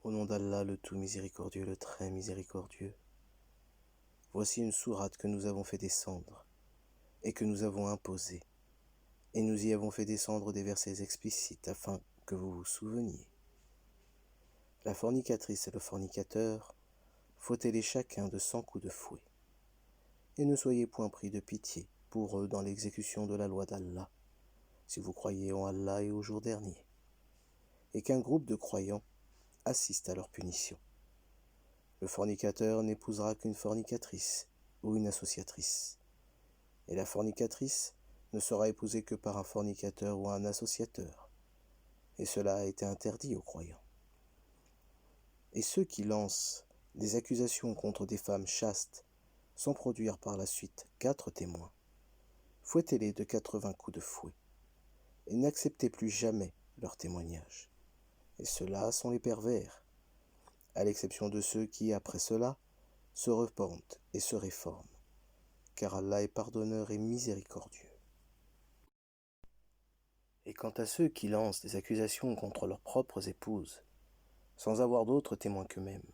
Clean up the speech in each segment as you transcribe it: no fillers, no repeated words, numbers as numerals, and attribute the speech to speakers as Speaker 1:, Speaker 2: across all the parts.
Speaker 1: Au nom d'Allah, le tout miséricordieux, le très miséricordieux, voici une sourate que nous avons fait descendre et que nous avons imposée, et nous y avons fait descendre des versets explicites afin que vous vous souveniez. La fornicatrice et le fornicateur, fouettez-les chacun de 100 coups de fouet, et ne soyez point pris de pitié pour eux dans l'exécution de la loi d'Allah, si vous croyez en Allah et au jour dernier, et qu'un groupe de croyants assiste à leur punition. Le fornicateur n'épousera qu'une fornicatrice ou une associatrice, et la fornicatrice ne sera épousée que par un fornicateur ou un associateur, et cela a été interdit aux croyants. Et ceux qui lancent des accusations contre des femmes chastes sans produire par la suite 4 témoins, fouettez-les de 80 coups de fouet, et n'acceptez plus jamais leur témoignage. Et ceux-là sont les pervers, à l'exception de ceux qui, après cela, se repentent et se réforment, car Allah est pardonneur et miséricordieux. Et quant à ceux qui lancent des accusations contre leurs propres épouses, sans avoir d'autres témoins qu'eux-mêmes,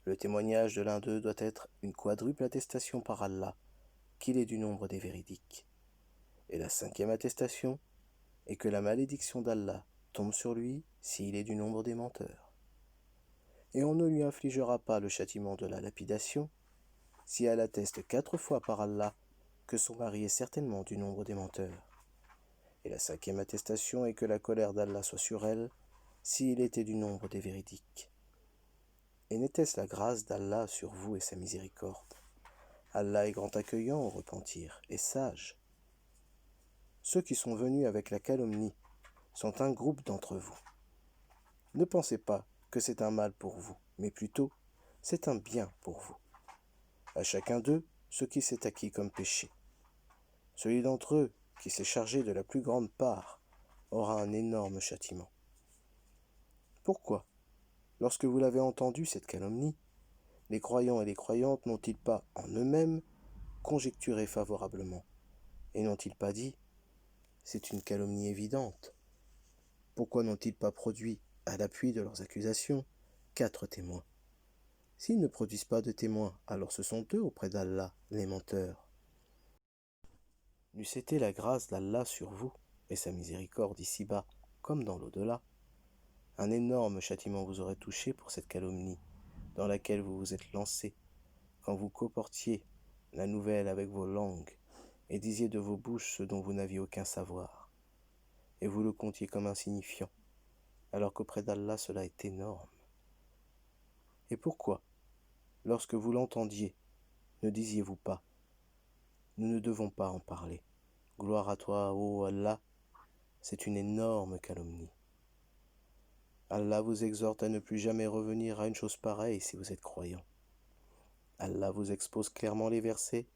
Speaker 1: le témoignage de l'un d'eux doit être une quadruple attestation par Allah qu'il est du nombre des véridiques. Et la 5e attestation est que la malédiction d'Allah tombe sur lui s'il est du nombre des menteurs. Et on ne lui infligera pas le châtiment de la lapidation si elle atteste 4 fois par Allah que son mari est certainement du nombre des menteurs. Et la 5e attestation est que la colère d'Allah soit sur elle s'il était du nombre des véridiques. Et n'était-ce la grâce d'Allah sur vous et sa miséricorde? Allah est grand accueillant au repentir et sage. Ceux qui sont venus avec la calomnie sont un groupe d'entre vous. Ne pensez pas que c'est un mal pour vous, mais plutôt c'est un bien pour vous. À chacun d'eux ce qui s'est acquis comme péché. Celui d'entre eux qui s'est chargé de la plus grande part aura un énorme châtiment. Pourquoi, lorsque vous l'avez entendu cette calomnie, les croyants et les croyantes n'ont-ils pas en eux-mêmes conjecturé favorablement, et n'ont-ils pas dit « c'est une calomnie évidente ». Pourquoi n'ont-ils pas produit, à l'appui de leurs accusations, 4 témoins? S'ils ne produisent pas de témoins, alors ce sont eux auprès d'Allah, les menteurs. N'eût été la grâce d'Allah sur vous, et sa miséricorde ici-bas, comme dans l'au-delà, un énorme châtiment vous aurait touché pour cette calomnie, dans laquelle vous vous êtes lancé, quand vous colportiez la nouvelle avec vos langues, et disiez de vos bouches ce dont vous n'aviez aucun savoir, et vous le comptiez comme insignifiant, alors qu'auprès d'Allah cela est énorme. Et pourquoi, lorsque vous l'entendiez, ne disiez-vous pas « Nous ne devons pas en parler. Gloire à toi, ô Allah, c'est une énorme calomnie. » Allah vous exhorte à ne plus jamais revenir à une chose pareille si vous êtes croyant. Allah vous expose clairement les versets,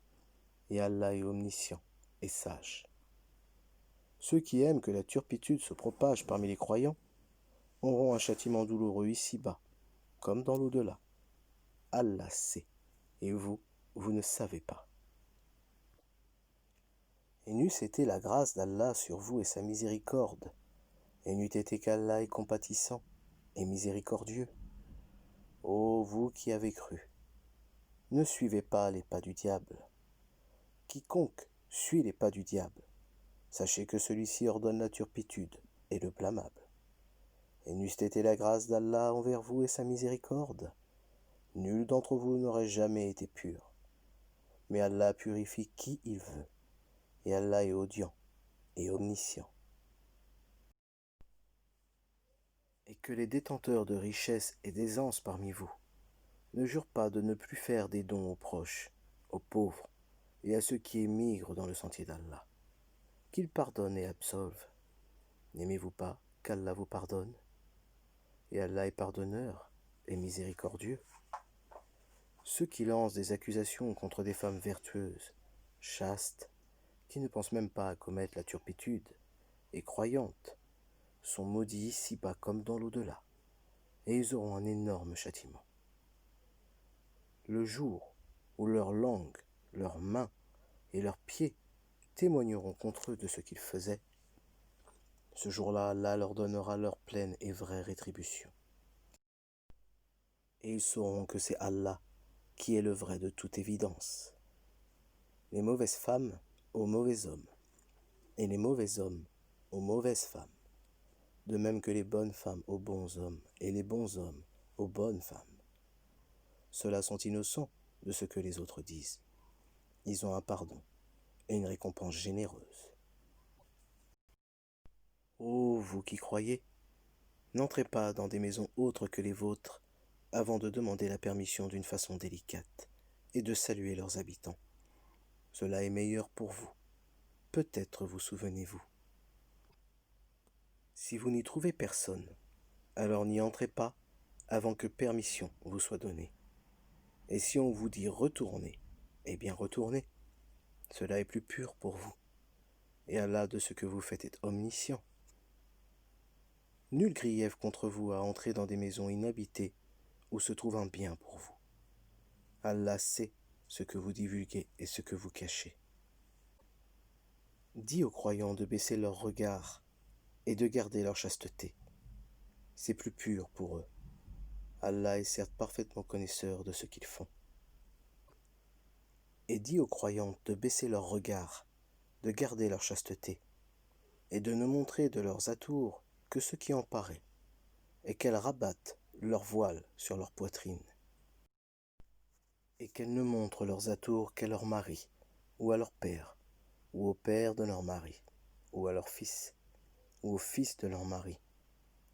Speaker 1: et Allah est omniscient et sage. Ceux qui aiment que la turpitude se propage parmi les croyants auront un châtiment douloureux ici-bas, comme dans l'au-delà. Allah sait, et vous, vous ne savez pas. Et n'eût été la grâce d'Allah sur vous et sa miséricorde, et n'eût été qu'Allah est compatissant et miséricordieux. Ô vous qui avez cru, ne suivez pas les pas du diable. Quiconque suit les pas du diable, sachez que celui-ci ordonne la turpitude et le blâmable. Et n'eût été la grâce d'Allah envers vous et sa miséricorde, nul d'entre vous n'aurait jamais été pur. Mais Allah purifie qui il veut, et Allah est audient et omniscient. Et que les détenteurs de richesses et d'aisance parmi vous ne jurent pas de ne plus faire des dons aux proches, aux pauvres et à ceux qui émigrent dans le sentier d'Allah. Qu'il pardonne et absolve. N'aimez-vous pas qu'Allah vous pardonne? Et Allah est pardonneur et miséricordieux. Ceux qui lancent des accusations contre des femmes vertueuses, chastes, qui ne pensent même pas à commettre la turpitude, et croyantes, sont maudits ici-bas comme dans l'au-delà, et ils auront un énorme châtiment. Le jour où leurs langues, leurs mains et leurs pieds témoigneront contre eux de ce qu'ils faisaient, ce jour-là, Allah leur donnera leur pleine et vraie rétribution. et ils sauront que c'est Allah qui est le vrai de toute évidence. Les mauvaises femmes aux mauvais hommes, et les mauvais hommes aux mauvaises femmes, de même que les bonnes femmes aux bons hommes, et les bons hommes aux bonnes femmes. Ceux-là sont innocents de ce que les autres disent. Ils ont un pardon et une récompense généreuse. Ô vous qui croyez, n'entrez pas dans des maisons autres que les vôtres avant de demander la permission d'une façon délicate et de saluer leurs habitants. Cela est meilleur pour vous. Peut-être vous souvenez-vous. Si vous n'y trouvez personne, alors n'y entrez pas avant que permission vous soit donnée. Et si on vous dit retournez, eh bien retournez. Cela est plus pur pour vous. Et Allah de ce que vous faites est omniscient. Nul grief contre vous à entrer dans des maisons inhabitées où se trouve un bien pour vous. Allah sait ce que vous divulguez et ce que vous cachez. Dis aux croyants de baisser leur regard et de garder leur chasteté. C'est plus pur pour eux. Allah est certes parfaitement connaisseur de ce qu'ils font. Et dis aux croyants de baisser leur regard, de garder leur chasteté, et de ne montrer de leurs atours que ce qui en paraît, et qu'elles rabattent leur voile sur leur poitrine, et qu'elles ne montrent leurs atours qu'à leur mari, ou à leur père, ou au père de leur mari, ou à leur fils, ou au fils de leur mari,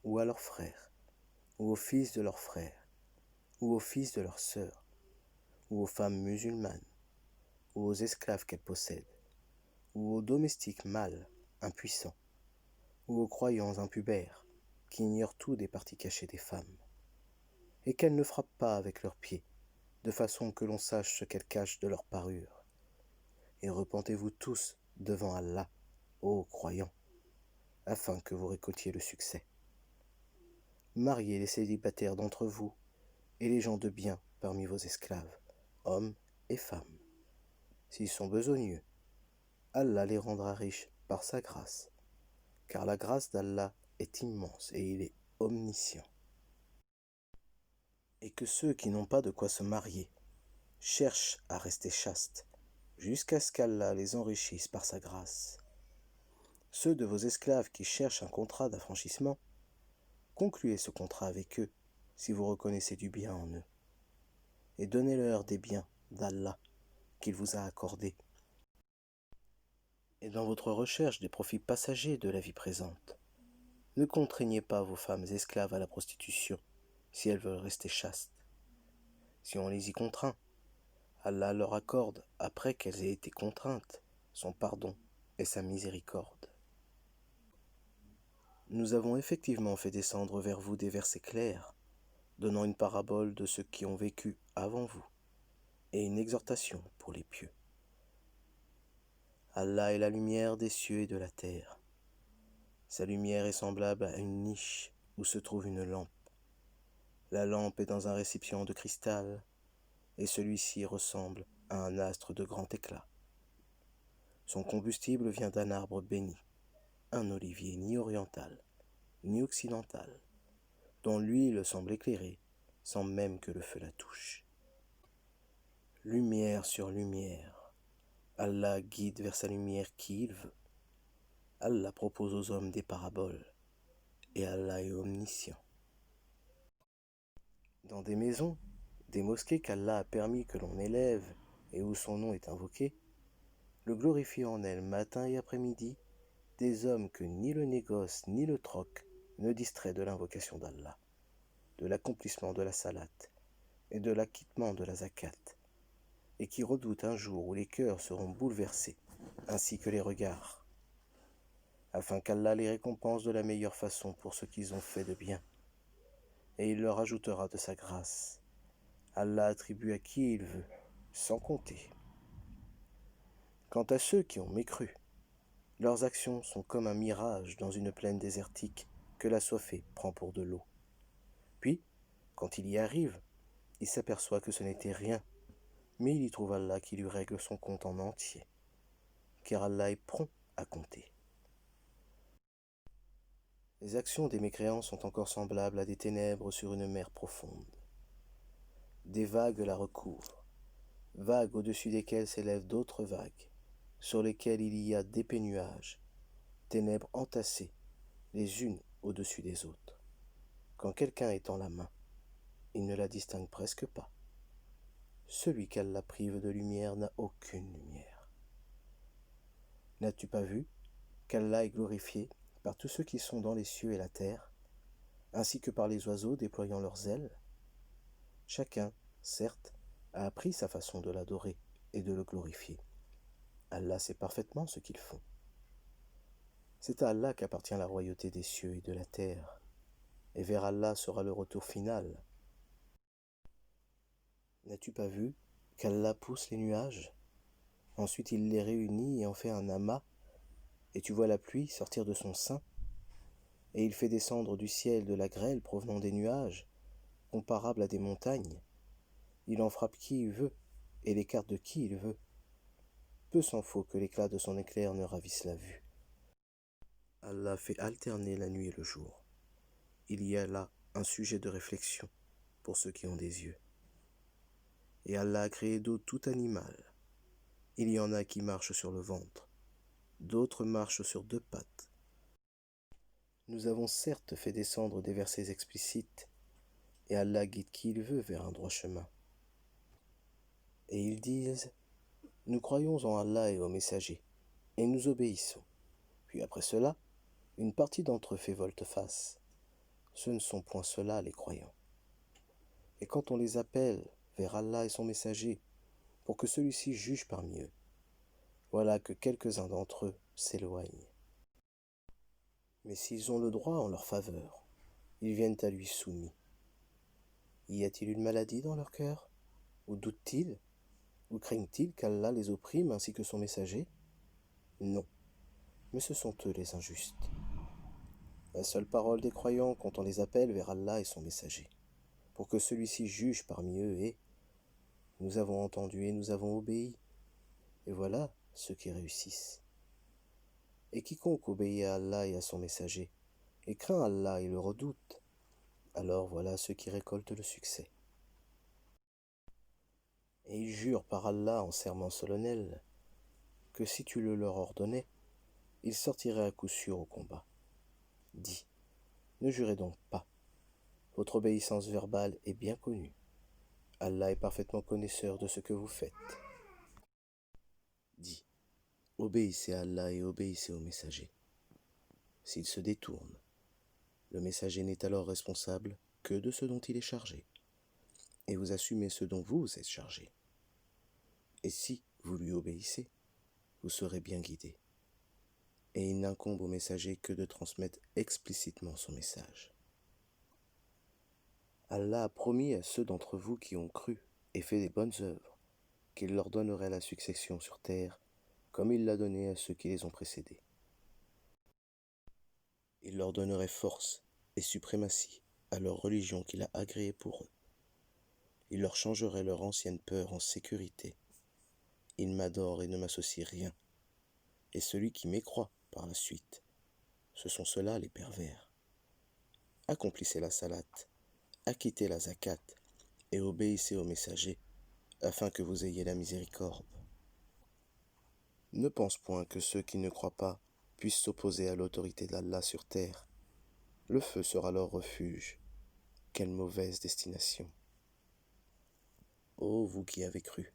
Speaker 1: ou à leur frère, ou au fils de leur frère, ou au fils de leur sœur, ou aux femmes musulmanes, ou aux esclaves qu'elles possèdent, ou aux domestiques mâles, impuissants, ou aux croyants impubères, qui ignorent tout des parties cachées des femmes, et qu'elles ne frappent pas avec leurs pieds, de façon que l'on sache ce qu'elles cachent de leur parure. Et repentez-vous tous devant Allah, ô croyants, afin que vous récoltiez le succès. Mariez les célibataires d'entre vous, et les gens de bien parmi vos esclaves, hommes et femmes. S'ils sont besogneux, Allah les rendra riches par sa grâce, car la grâce d'Allah est immense et il est omniscient. Et que ceux qui n'ont pas de quoi se marier cherchent à rester chastes, jusqu'à ce qu'Allah les enrichisse par sa grâce. Ceux de vos esclaves qui cherchent un contrat d'affranchissement, concluez ce contrat avec eux si vous reconnaissez du bien en eux, et donnez-leur des biens d'Allah qu'il vous a accordés. Et dans votre recherche des profits passagers de la vie présente, ne contraignez pas vos femmes esclaves à la prostitution si elles veulent rester chastes. Si on les y contraint, Allah leur accorde, après qu'elles aient été contraintes, son pardon et sa miséricorde. Nous avons effectivement fait descendre vers vous des versets clairs, donnant une parabole de ceux qui ont vécu avant vous, et une exhortation pour les pieux. Allah est la lumière des cieux et de la terre. Sa lumière est semblable à une niche où se trouve une lampe. La lampe est dans un récipient de cristal, et celui-ci ressemble à un astre de grand éclat. Son combustible vient d'un arbre béni, un olivier ni oriental, ni occidental, dont l'huile semble éclairer, sans même que le feu la touche. Lumière sur lumière, Allah guide vers sa lumière qui il veut. Allah propose aux hommes des paraboles, et Allah est omniscient. Dans des maisons, des mosquées qu'Allah a permis que l'on élève et où son nom est invoqué, le glorifie en elles matin et après-midi des hommes que ni le négoce ni le troc ne distrait de l'invocation d'Allah, de l'accomplissement de la salate et de l'acquittement de la zakat, et qui redoutent un jour où les cœurs seront bouleversés, ainsi que les regards, afin qu'Allah les récompense de la meilleure façon pour ce qu'ils ont fait de bien, et il leur ajoutera de sa grâce. Allah attribue à qui il veut, sans compter. Quant à ceux qui ont mécru, leurs actions sont comme un mirage dans une plaine désertique que l'assoiffé prend pour de l'eau. Puis, quand il y arrive, il s'aperçoit que ce n'était rien, mais il y trouve Allah qui lui règle son compte en entier, car Allah est prompt à compter. Les actions des mécréants sont encore semblables à des ténèbres sur une mer profonde. Des vagues la recouvrent, vagues au-dessus desquelles s'élèvent d'autres vagues, sur lesquelles il y a d'épais nuages, ténèbres entassées, les unes au-dessus des autres. Quand quelqu'un étend la main, il ne la distingue presque pas. Celui qu'Allah prive de lumière n'a aucune lumière. N'as-tu pas vu qu'Allah est glorifié par tous ceux qui sont dans les cieux et la terre, ainsi que par les oiseaux déployant leurs ailes? Chacun, certes, a appris sa façon de l'adorer et de le glorifier. Allah sait parfaitement ce qu'ils font. C'est à Allah qu'appartient la royauté des cieux et de la terre, et vers Allah sera le retour final. N'as-tu pas vu qu'Allah pousse les nuages? Ensuite il les réunit et en fait un amas, et tu vois la pluie sortir de son sein, et il fait descendre du ciel de la grêle provenant des nuages, comparable à des montagnes. Il en frappe qui il veut, et l'écarte de qui il veut. Peu s'en faut que l'éclat de son éclair ne ravisse la vue. Allah fait alterner la nuit et le jour. Il y a là un sujet de réflexion pour ceux qui ont des yeux. Et Allah a créé d'eau tout animal. Il y en a qui marchent sur le ventre, d'autres marchent sur deux pattes. Nous avons certes fait descendre des versets explicites, et Allah guide qui il veut vers un droit chemin. Et ils disent, nous croyons en Allah et aux messagers, et nous obéissons. Puis après cela, une partie d'entre eux fait volte-face. Ce ne sont point ceux-là les croyants. Et quand on les appelle vers Allah et son messager, pour que celui-ci juge parmi eux, voilà que quelques-uns d'entre eux s'éloignent. Mais s'ils ont le droit en leur faveur, ils viennent à lui soumis. Y a-t-il une maladie dans leur cœur? Ou doutent-ils? Ou craignent-ils qu'Allah les opprime ainsi que son messager? Non, mais ce sont eux les injustes. La seule parole des croyants quand on les appelle vers Allah et son messager, pour que celui-ci juge parmi eux est « Nous avons entendu et nous avons obéi ». Et voilà ceux qui réussissent. Et quiconque obéit à Allah et à son messager, et craint Allah et le redoute, alors voilà ceux qui récoltent le succès. Et ils jurent par Allah en serment solennel, que si tu le leur ordonnais, ils sortiraient à coup sûr au combat. Dis, ne jurez donc pas. Votre obéissance verbale est bien connue. Allah est parfaitement connaisseur de ce que vous faites. Dis, obéissez à Allah et obéissez au messager. S'il se détourne, le messager n'est alors responsable que de ce dont il est chargé, et vous assumez ce dont vous êtes chargé. Et si vous lui obéissez, vous serez bien guidé. Et il n'incombe au messager que de transmettre explicitement son message. Allah a promis à ceux d'entre vous qui ont cru et fait des bonnes œuvres qu'il leur donnerait la succession sur terre, comme il l'a donné à ceux qui les ont précédés. Il leur donnerait force et suprématie à leur religion qu'il a agréée pour eux. Il leur changerait leur ancienne peur en sécurité. Ils m'adorent et ne m'associent rien. Et celui qui mécroit par la suite, ce sont ceux-là les pervers. Accomplissez la salate, acquittez la zakat et obéissez au messager, afin que vous ayez la miséricorde. Ne pense point que ceux qui ne croient pas puissent s'opposer à l'autorité d'Allah sur terre. Le feu sera leur refuge. Quelle mauvaise destination. Ô vous qui avez cru,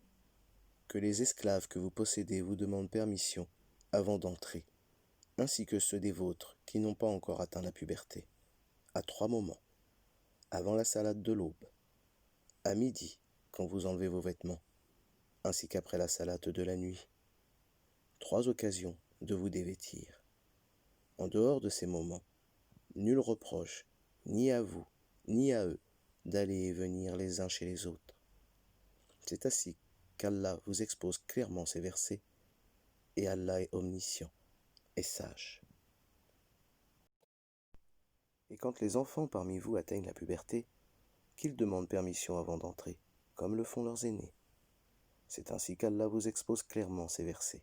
Speaker 1: que les esclaves que vous possédez vous demandent permission avant d'entrer, ainsi que ceux des vôtres qui n'ont pas encore atteint la puberté, à 3 moments, avant la salade de l'aube, à midi, quand vous enlevez vos vêtements, ainsi qu'après la salade de la nuit. 3 occasions de vous dévêtir. En dehors de ces moments, nul reproche, ni à vous, ni à eux, d'aller et venir les uns chez les autres. C'est ainsi qu'Allah vous expose clairement ces versets, et Allah est omniscient et sage. Et quand les enfants parmi vous atteignent la puberté, qu'ils demandent permission avant d'entrer, comme le font leurs aînés. C'est ainsi qu'Allah vous expose clairement ces versets,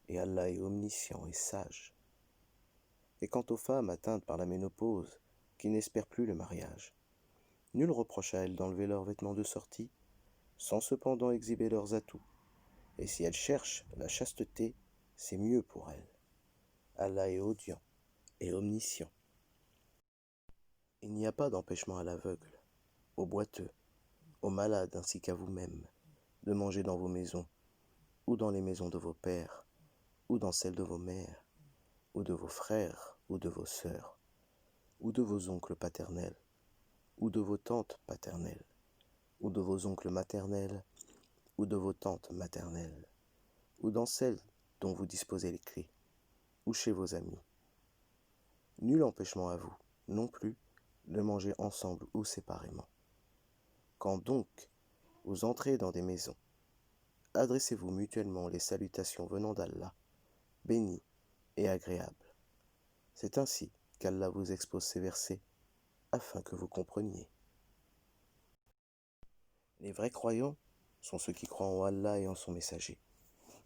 Speaker 1: et Allah est omniscient et sage. Et quant aux femmes atteintes par la ménopause, qui n'espèrent plus le mariage, Nul reproche à elles d'enlever leurs vêtements de sortie, sans cependant exhiber leurs atouts. Et si elles cherchent la chasteté, c'est mieux pour elles. Allah est audient et omniscient. Il n'y a pas d'empêchement à l'aveugle, au boiteux, aux malades ainsi qu'à vous-mêmes, de manger dans vos maisons, ou dans les maisons de vos pères, ou dans celles de vos mères, ou de vos frères, ou de vos sœurs, ou de vos oncles paternels, ou de vos tantes paternelles, ou de vos oncles maternels, ou de vos tantes maternelles, ou dans celles dont vous disposez les clés, ou chez vos amis. Nul empêchement à vous, non plus, de manger ensemble ou séparément. Quand donc vous entrez dans des maisons, adressez-vous mutuellement les salutations venant d'Allah, béni et agréable. C'est ainsi qu'Allah vous expose ces versets, afin que vous compreniez. Les vrais croyants sont ceux qui croient en Allah et en son messager,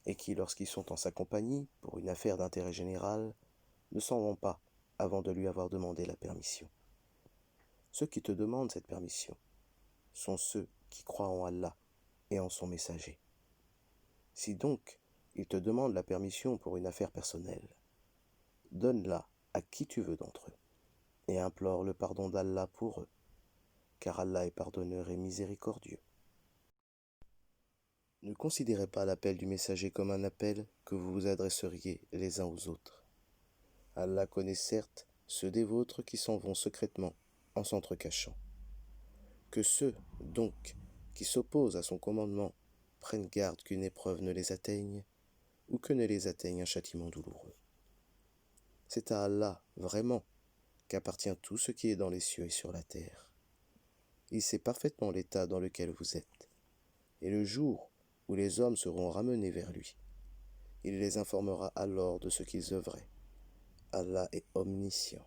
Speaker 1: et qui, lorsqu'ils sont en sa compagnie pour une affaire d'intérêt général, ne s'en vont pas avant de lui avoir demandé la permission. Ceux qui te demandent cette permission sont ceux qui croient en Allah et en son messager. Si donc ils te demandent la permission pour une affaire personnelle, donne-la à qui tu veux d'entre eux, et implore le pardon d'Allah pour eux, car Allah est pardonneur et miséricordieux. Ne considérez pas l'appel du messager comme un appel que vous vous adresseriez les uns aux autres. Allah connaît certes ceux des vôtres qui s'en vont secrètement en s'entrecachant. Que ceux, donc, qui s'opposent à son commandement prennent garde qu'une épreuve ne les atteigne ou que ne les atteigne un châtiment douloureux. C'est à Allah, vraiment, qu'appartient tout ce qui est dans les cieux et sur la terre. Il sait parfaitement l'état dans lequel vous êtes, et le jour où les hommes seront ramenés vers lui, il les informera alors de ce qu'ils œuvraient. Allah est omniscient.